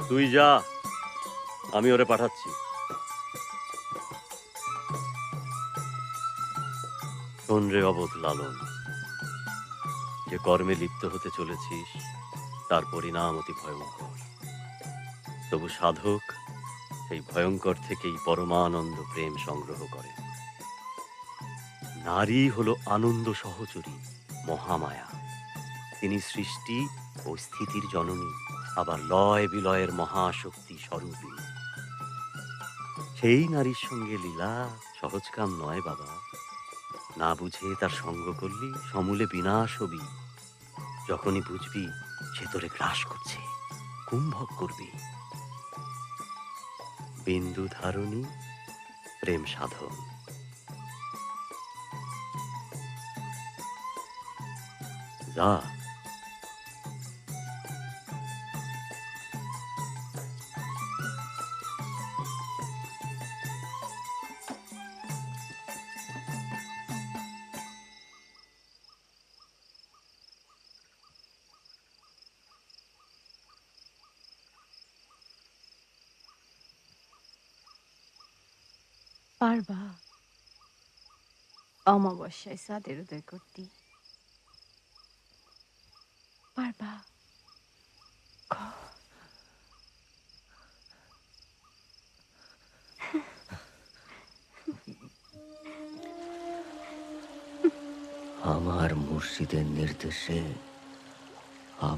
তুই যা, আমি ওরে পাঠাচ্ছি। শোন রে অবোধ লালন, যে কর্মে লিপ্ত হতে চলেছিস তার পরিণাম অতি ভয়ঙ্কর। তবু সাধক সেই ভয়ঙ্কর থেকেই পরমানন্দ প্রেম সংগ্রহ করে। নারী হলো আনন্দ সহচরী, মহামায়া। তিনি সৃষ্টি ও স্থিতির জননী, আবার লয় বিলয়ের মহাশক্তি স্বরূপী। সেই নারীর সঙ্গে লীলা সহজ কাম নয় বাবা। না বুঝে তার সঙ্গ করলি সমূলে বিনাশ হবি। যখনই বুঝবি সে তোরে গ্রাস করছে, কুম্ভক করবি। বিন্দু ধারণী প্রেম সাধন। যা। পারবা অমাবস্যায় চাঁদের উদয় করতে? পারবা? আমার মুর্শিদের নির্দেশে